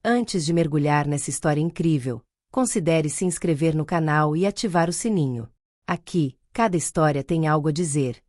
Antes de mergulhar nessa história incrível, considere se inscrever no canal e ativar o sininho. Aqui, cada história tem algo a dizer,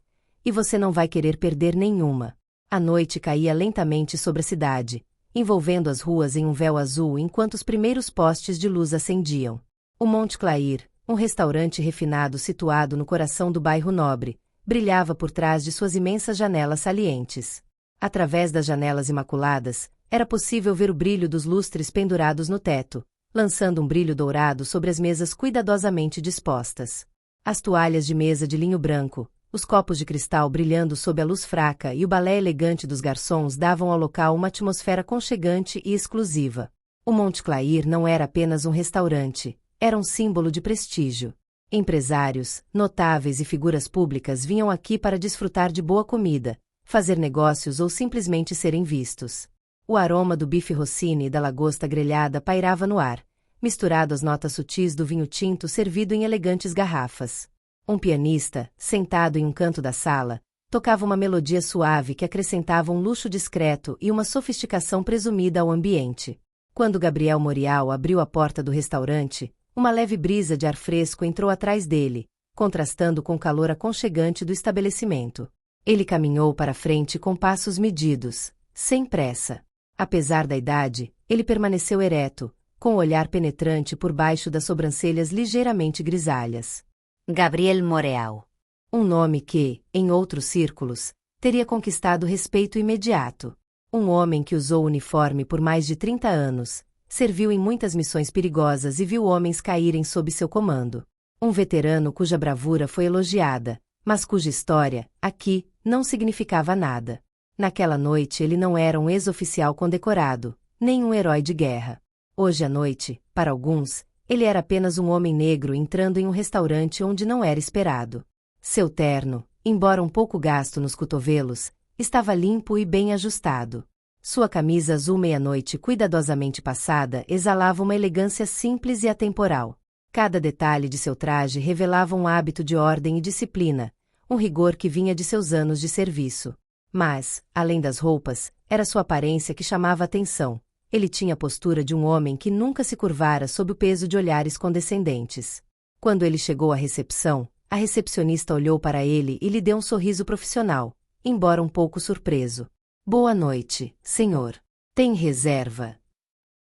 e você não vai querer perder nenhuma. A noite caía lentamente sobre a cidade, envolvendo as ruas em um véu azul enquanto os primeiros postes de luz acendiam. O Monte Clair, um restaurante refinado situado no coração do bairro nobre, brilhava por trás de suas imensas janelas salientes. Através das janelas imaculadas, era possível ver o brilho dos lustres pendurados no teto, lançando um brilho dourado sobre as mesas cuidadosamente dispostas. As toalhas de mesa de linho branco, os copos de cristal brilhando sob a luz fraca e o balé elegante dos garçons davam ao local uma atmosfera aconchegante e exclusiva. O Monte Clair não era apenas um restaurante, era um símbolo de prestígio. Empresários, notáveis e figuras públicas vinham aqui para desfrutar de boa comida, fazer negócios ou simplesmente serem vistos. O aroma do bife rossini e da lagosta grelhada pairava no ar, misturado às notas sutis do vinho tinto servido em elegantes garrafas. Um pianista, sentado em um canto da sala, tocava uma melodia suave que acrescentava um luxo discreto e uma sofisticação presumida ao ambiente. Quando Gabriel Morial abriu a porta do restaurante, uma leve brisa de ar fresco entrou atrás dele, contrastando com o calor aconchegante do estabelecimento. Ele caminhou para frente com passos medidos, sem pressa. Apesar da idade, ele permaneceu ereto, com o olhar penetrante por baixo das sobrancelhas ligeiramente grisalhas. Gabriel Morial. Um nome que, em outros círculos, teria conquistado respeito imediato. Um homem que usou o uniforme por mais de 30 anos, serviu em muitas missões perigosas e viu homens caírem sob seu comando. Um veterano cuja bravura foi elogiada, mas cuja história, aqui, não significava nada. Naquela noite ele não era um ex-oficial condecorado, nem um herói de guerra. Hoje à noite, para alguns, ele era apenas um homem negro entrando em um restaurante onde não era esperado. Seu terno, embora um pouco gasto nos cotovelos, estava limpo e bem ajustado. Sua camisa azul meia-noite cuidadosamente passada exalava uma elegância simples e atemporal. Cada detalhe de seu traje revelava um hábito de ordem e disciplina, um rigor que vinha de seus anos de serviço. Mas, além das roupas, era sua aparência que chamava a atenção. Ele tinha a postura de um homem que nunca se curvara sob o peso de olhares condescendentes. Quando ele chegou à recepção, a recepcionista olhou para ele e lhe deu um sorriso profissional, embora um pouco surpreso. Boa noite, senhor. Tem reserva?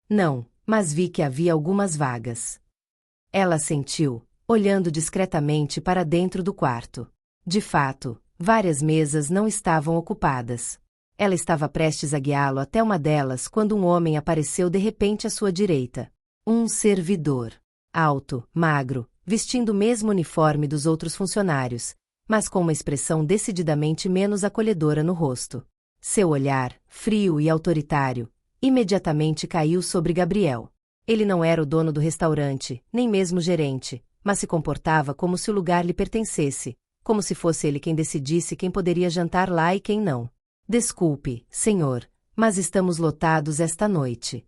Não, mas vi que havia algumas vagas. Ela assentiu, olhando discretamente para dentro do quarto. De fato, várias mesas não estavam ocupadas. Ela estava prestes a guiá-lo até uma delas quando um homem apareceu de repente à sua direita. Um servidor. Alto, magro, vestindo o mesmo uniforme dos outros funcionários, mas com uma expressão decididamente menos acolhedora no rosto. Seu olhar, frio e autoritário, imediatamente caiu sobre Gabriel. Ele não era o dono do restaurante, nem mesmo gerente, mas se comportava como se o lugar lhe pertencesse, como se fosse ele quem decidisse quem poderia jantar lá e quem não. Desculpe, senhor, mas estamos lotados esta noite.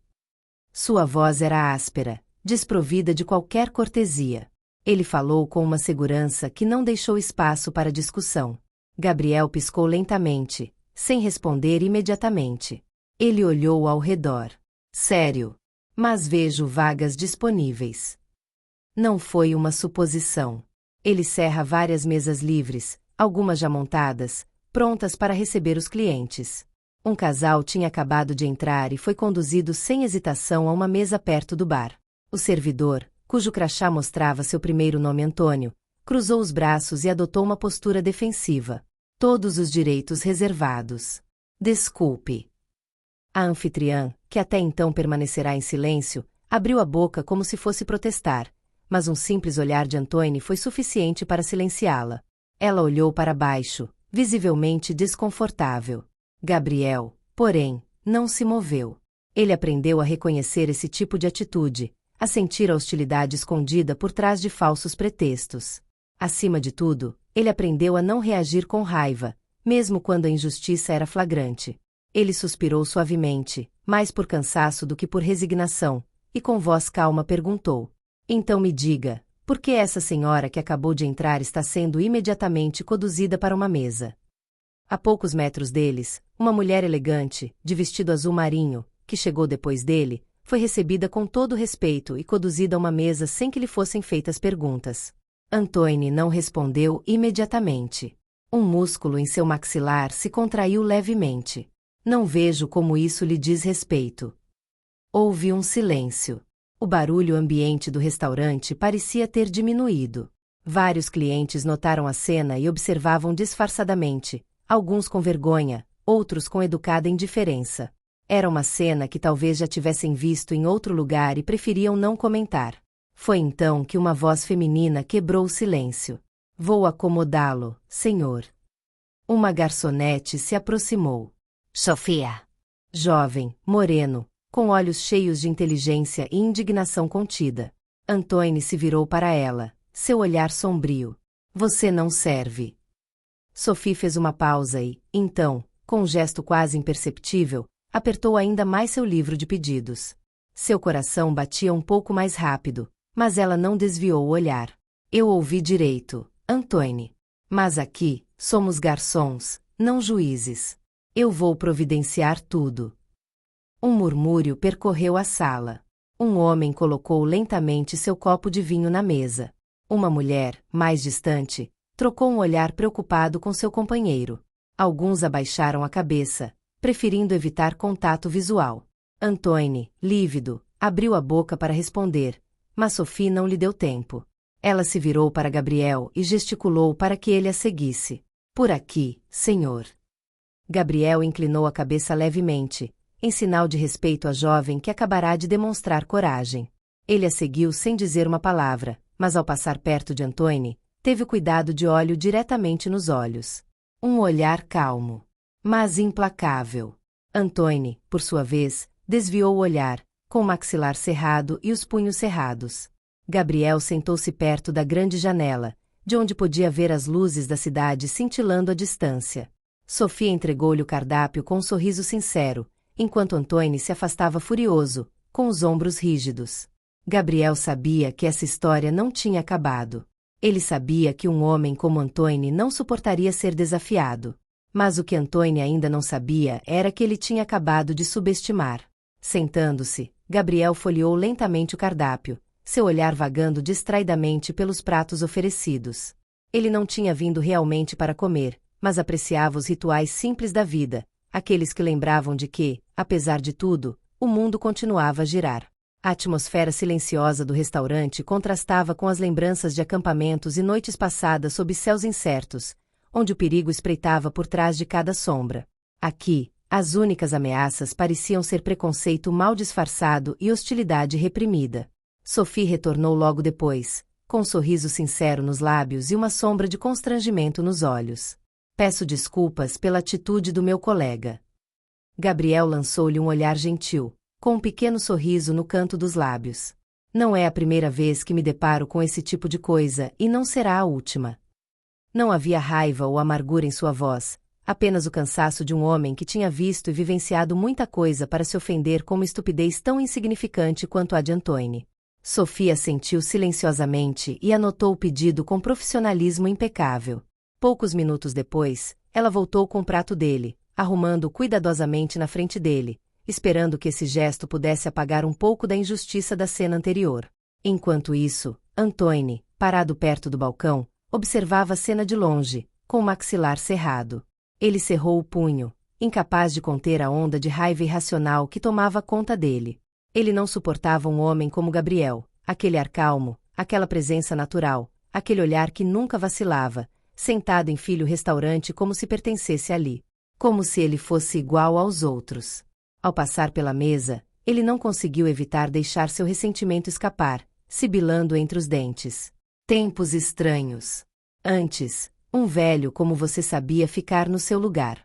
Sua voz era áspera, desprovida de qualquer cortesia. Ele falou com uma segurança que não deixou espaço para discussão. Gabriel piscou lentamente, sem responder imediatamente. Ele olhou ao redor. Sério. Mas vejo vagas disponíveis. Não foi uma suposição. Ele cerra várias mesas livres, algumas já montadas, prontas para receber os clientes. Um casal tinha acabado de entrar e foi conduzido sem hesitação a uma mesa perto do bar. O servidor, cujo crachá mostrava seu primeiro nome Antônio, cruzou os braços e adotou uma postura defensiva. Todos os direitos reservados. Desculpe. A anfitriã, que até então permanecerá em silêncio, abriu a boca como se fosse protestar, mas um simples olhar de Antônio foi suficiente para silenciá-la. Ela olhou para baixo, visivelmente desconfortável. Gabriel, porém, não se moveu. Ele aprendeu a reconhecer esse tipo de atitude, a sentir a hostilidade escondida por trás de falsos pretextos. Acima de tudo, ele aprendeu a não reagir com raiva, mesmo quando a injustiça era flagrante. Ele suspirou suavemente, mais por cansaço do que por resignação, e com voz calma perguntou: Então me diga, por que essa senhora que acabou de entrar está sendo imediatamente conduzida para uma mesa? A poucos metros deles, uma mulher elegante, de vestido azul marinho, que chegou depois dele, Foi recebida com todo respeito e conduzida a uma mesa sem que lhe fossem feitas perguntas. Antoine não respondeu imediatamente. Um músculo em seu maxilar se contraiu levemente. Não vejo como isso lhe diz respeito. Houve um silêncio. O barulho ambiente do restaurante parecia ter diminuído. Vários clientes notaram a cena e observavam disfarçadamente, alguns com vergonha, outros com educada indiferença. Era uma cena que talvez já tivessem visto em outro lugar e preferiam não comentar. Foi então que uma voz feminina quebrou o silêncio. Vou acomodá-lo, senhor. Uma garçonete se aproximou. Sofia. Jovem, moreno, com olhos cheios de inteligência e indignação contida. Antoine se virou para ela, seu olhar sombrio. Você não serve. Sophie fez uma pausa e, então, com um gesto quase imperceptível, apertou ainda mais seu livro de pedidos. Seu coração batia um pouco mais rápido, mas ela não desviou o olhar. Eu ouvi direito, Antoine. Mas aqui, somos garçons, não juízes. Eu vou providenciar tudo. Um murmúrio percorreu a sala. Um homem colocou lentamente seu copo de vinho na mesa. Uma mulher, mais distante, trocou um olhar preocupado com seu companheiro. Alguns abaixaram a cabeça, preferindo evitar contato visual. Antoine, lívido, abriu a boca para responder, mas Sophie não lhe deu tempo. Ela se virou para Gabriel e gesticulou para que ele a seguisse. Por aqui, senhor. Gabriel inclinou a cabeça levemente, em sinal de respeito à jovem que acabará de demonstrar coragem. Ele a seguiu sem dizer uma palavra, mas ao passar perto de Antoine, teve o cuidado de olhar diretamente nos olhos. Um olhar calmo, mas implacável. Antoine, por sua vez, desviou o olhar, com o maxilar cerrado e os punhos cerrados. Gabriel sentou-se perto da grande janela, de onde podia ver as luzes da cidade cintilando à distância. Sophie entregou-lhe o cardápio com um sorriso sincero, enquanto Antoine se afastava furioso, com os ombros rígidos. Gabriel sabia que essa história não tinha acabado. Ele sabia que um homem como Antoine não suportaria ser desafiado. Mas o que Antoine ainda não sabia era que ele tinha acabado de subestimar. Sentando-se, Gabriel folheou lentamente o cardápio, seu olhar vagando distraidamente pelos pratos oferecidos. Ele não tinha vindo realmente para comer, mas apreciava os rituais simples da vida, aqueles que lembravam de que, apesar de tudo, o mundo continuava a girar. A atmosfera silenciosa do restaurante contrastava com as lembranças de acampamentos e noites passadas sob céus incertos, onde o perigo espreitava por trás de cada sombra. Aqui, as únicas ameaças pareciam ser preconceito mal disfarçado e hostilidade reprimida. Sophie retornou logo depois, com um sorriso sincero nos lábios e uma sombra de constrangimento nos olhos. Peço desculpas pela atitude do meu colega. Gabriel lançou-lhe um olhar gentil, com um pequeno sorriso no canto dos lábios. Não é a primeira vez que me deparo com esse tipo de coisa e não será a última. Não havia raiva ou amargura em sua voz, apenas o cansaço de um homem que tinha visto e vivenciado muita coisa para se ofender com uma estupidez tão insignificante quanto a de Antoine. Sophie assentiu silenciosamente e anotou o pedido com profissionalismo impecável. Poucos minutos depois, ela voltou com o prato dele, arrumando-o cuidadosamente na frente dele, esperando que esse gesto pudesse apagar um pouco da injustiça da cena anterior. Enquanto isso, Antoine, parado perto do balcão, observava a cena de longe, com o maxilar cerrado. Ele cerrou o punho, incapaz de conter a onda de raiva irracional que tomava conta dele. Ele não suportava um homem como Gabriel, aquele ar calmo, aquela presença natural, aquele olhar que nunca vacilava, sentado em filho restaurante como se pertencesse ali. Como se ele fosse igual aos outros. Ao passar pela mesa, ele não conseguiu evitar deixar seu ressentimento escapar, sibilando entre os dentes. Tempos estranhos. Antes, um velho como você sabia ficar no seu lugar.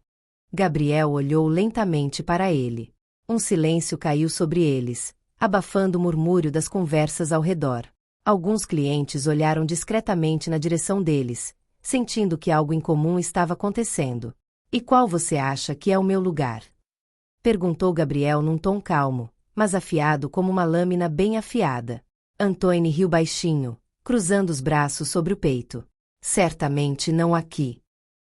Gabriel olhou lentamente para ele. Um silêncio caiu sobre eles, abafando o murmúrio das conversas ao redor. Alguns clientes olharam discretamente na direção deles, sentindo que algo incomum estava acontecendo. E qual você acha que é o meu lugar? Perguntou Gabriel num tom calmo, mas afiado como uma lâmina bem afiada. Antoine riu baixinho, cruzando os braços sobre o peito. Certamente não aqui.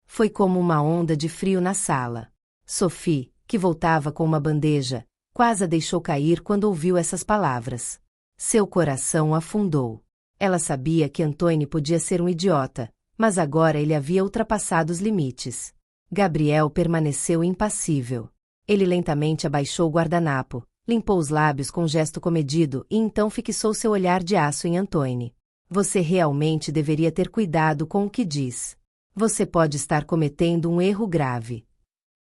Foi como uma onda de frio na sala. Sophie, que voltava com uma bandeja, Quase a deixou cair quando ouviu essas palavras. Seu coração afundou. Ela sabia que Antoine podia ser um idiota, mas agora ele havia ultrapassado os limites. Gabriel permaneceu impassível. Ele lentamente abaixou o guardanapo, limpou os lábios com um gesto comedido e então fixou seu olhar de aço em Antoine. Você realmente deveria ter cuidado com o que diz. Você pode estar cometendo um erro grave.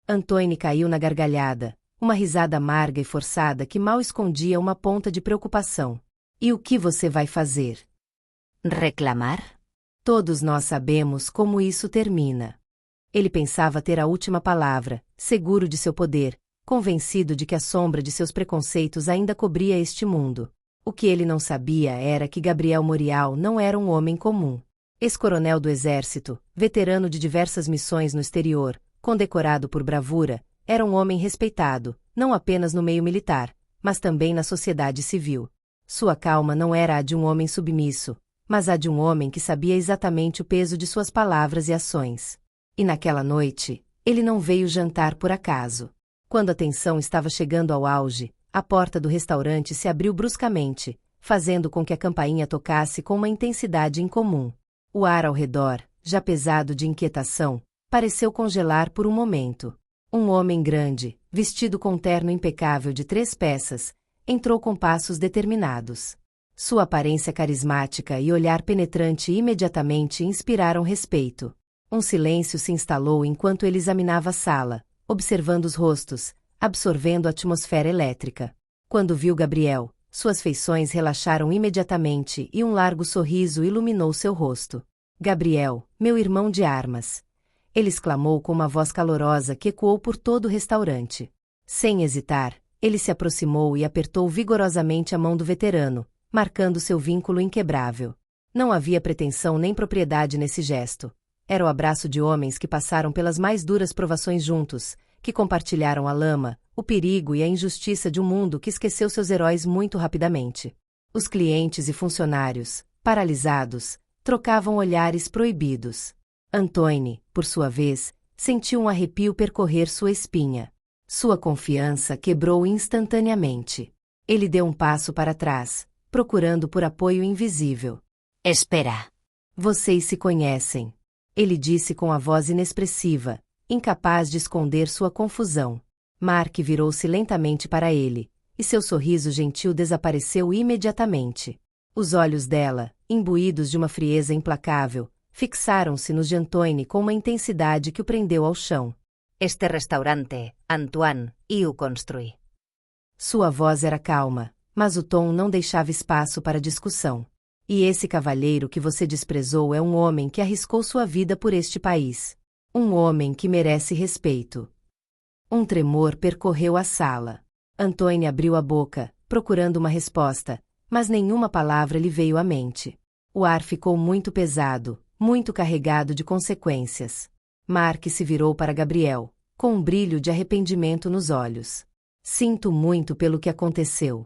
Antoine caiu na gargalhada, uma risada amarga e forçada que mal escondia uma ponta de preocupação. E o que você vai fazer? Reclamar? Todos nós sabemos como isso termina. Ele pensava ter a última palavra, seguro de seu poder, convencido de que a sombra de seus preconceitos ainda cobria este mundo. O que ele não sabia era que Gabriel Morial não era um homem comum. Ex-coronel do exército, veterano de diversas missões no exterior, condecorado por bravura, era um homem respeitado, não apenas no meio militar, mas também na sociedade civil. Sua calma não era a de um homem submisso, mas a de um homem que sabia exatamente o peso de suas palavras e ações. E naquela noite, ele não veio jantar por acaso. Quando a tensão estava chegando ao auge, a porta do restaurante se abriu bruscamente, fazendo com que a campainha tocasse com uma intensidade incomum. O ar ao redor, já pesado de inquietação, pareceu congelar por um momento. Um homem grande, vestido com um terno impecável de 3 peças, entrou com passos determinados. Sua aparência carismática e olhar penetrante imediatamente inspiraram respeito. Um silêncio se instalou enquanto ele examinava a sala, observando os rostos, absorvendo a atmosfera elétrica. Quando viu Gabriel, suas feições relaxaram imediatamente e um largo sorriso iluminou seu rosto. Gabriel, meu irmão de armas. Ele exclamou com uma voz calorosa que ecoou por todo o restaurante. Sem hesitar, ele se aproximou e apertou vigorosamente a mão do veterano, marcando seu vínculo inquebrável. Não havia pretensão nem propriedade nesse gesto. Era o abraço de homens que passaram pelas mais duras provações juntos, que compartilharam a lama, o perigo e a injustiça de um mundo que esqueceu seus heróis muito rapidamente. Os clientes e funcionários, paralisados, trocavam olhares proibidos. Antoine, por sua vez, sentiu um arrepio percorrer sua espinha. Sua confiança quebrou instantaneamente. Ele deu um passo para trás, procurando por apoio invisível. Espera. Vocês se conhecem. Ele disse com a voz inexpressiva, incapaz de esconder sua confusão. Mark virou-se lentamente para ele, e seu sorriso gentil desapareceu imediatamente. Os olhos dela, imbuídos de uma frieza implacável, fixaram-se nos de Antoine com uma intensidade que o prendeu ao chão. Este restaurante, Antoine, eu construí. Sua voz era calma, mas o tom não deixava espaço para discussão. E esse cavalheiro que você desprezou é um homem que arriscou sua vida por este país. Um homem que merece respeito. Um tremor percorreu a sala. Antoine abriu a boca, procurando uma resposta, mas nenhuma palavra lhe veio à mente. O ar ficou muito pesado, muito carregado de consequências. Mark se virou para Gabriel, com um brilho de arrependimento nos olhos. Sinto muito pelo que aconteceu.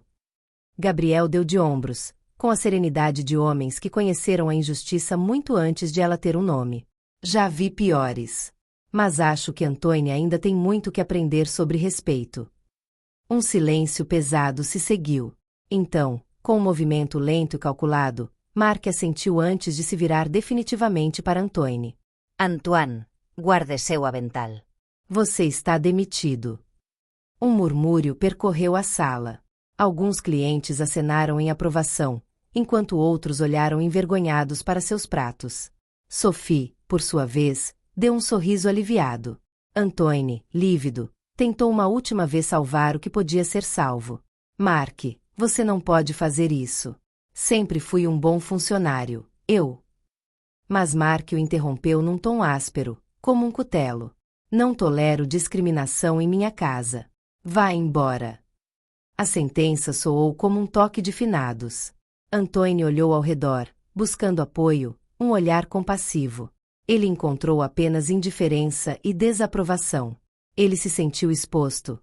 Gabriel deu de ombros, com a serenidade de homens que conheceram a injustiça muito antes de ela ter um nome. Já vi piores. Mas acho que Antoine ainda tem muito que aprender sobre respeito. Um silêncio pesado se seguiu. Então, com um movimento lento e calculado, Mark assentiu antes de se virar definitivamente para Antoine. Antoine, guarde seu avental. Você está demitido. Um murmúrio percorreu a sala. Alguns clientes acenaram em aprovação, enquanto outros olharam envergonhados para seus pratos. Sophie, por sua vez, deu um sorriso aliviado. Antoine, lívido, tentou uma última vez salvar o que podia ser salvo. Mark, você não pode fazer isso. Sempre fui um bom funcionário, eu. Mas Mark o interrompeu num tom áspero, como um cutelo. Não tolero discriminação em minha casa. Vá embora. A sentença soou como um toque de finados. Antoine olhou ao redor, buscando apoio, um olhar compassivo. Ele encontrou apenas indiferença e desaprovação. Ele se sentiu exposto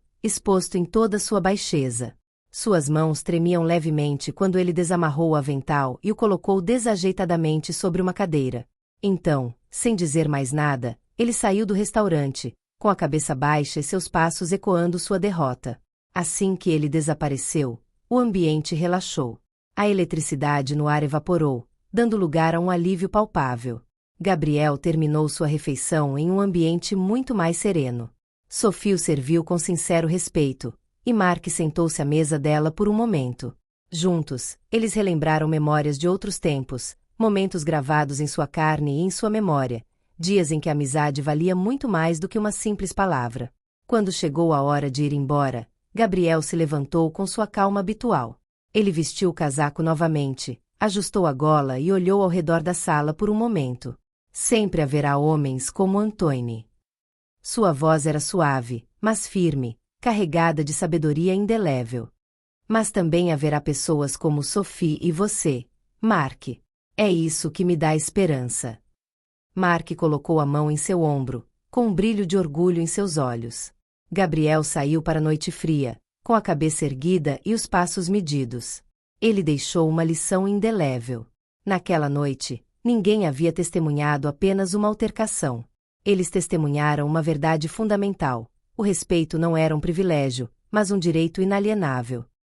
em toda sua baixeza. Suas mãos tremiam levemente quando ele desamarrou o avental e o colocou desajeitadamente sobre uma cadeira. Então, sem dizer mais nada, ele saiu do restaurante, com a cabeça baixa e seus passos ecoando sua derrota. Assim que ele desapareceu, o ambiente relaxou. A eletricidade no ar evaporou, dando lugar a um alívio palpável. Gabriel terminou sua refeição em um ambiente muito mais sereno. Sophie o serviu com sincero respeito, e Mark sentou-se à mesa dela por um momento. Juntos, eles relembraram memórias de outros tempos, momentos gravados em sua carne e em sua memória, dias em que a amizade valia muito mais do que uma simples palavra. Quando chegou a hora de ir embora, Gabriel se levantou com sua calma habitual. Ele vestiu o casaco novamente, ajustou a gola e olhou ao redor da sala por um momento. Sempre haverá homens como Antoine. Sua voz era suave, mas firme, carregada de sabedoria indelével. Mas também haverá pessoas como Sophie e você, Mark. É isso que me dá esperança. Mark colocou a mão em seu ombro, com um brilho de orgulho em seus olhos. Gabriel saiu para a noite fria, com a cabeça erguida e os passos medidos. Ele deixou uma lição indelével. Naquela noite, ninguém havia testemunhado apenas uma altercação. Eles testemunharam uma verdade fundamental. O respeito não era um privilégio, mas um direito inalienável.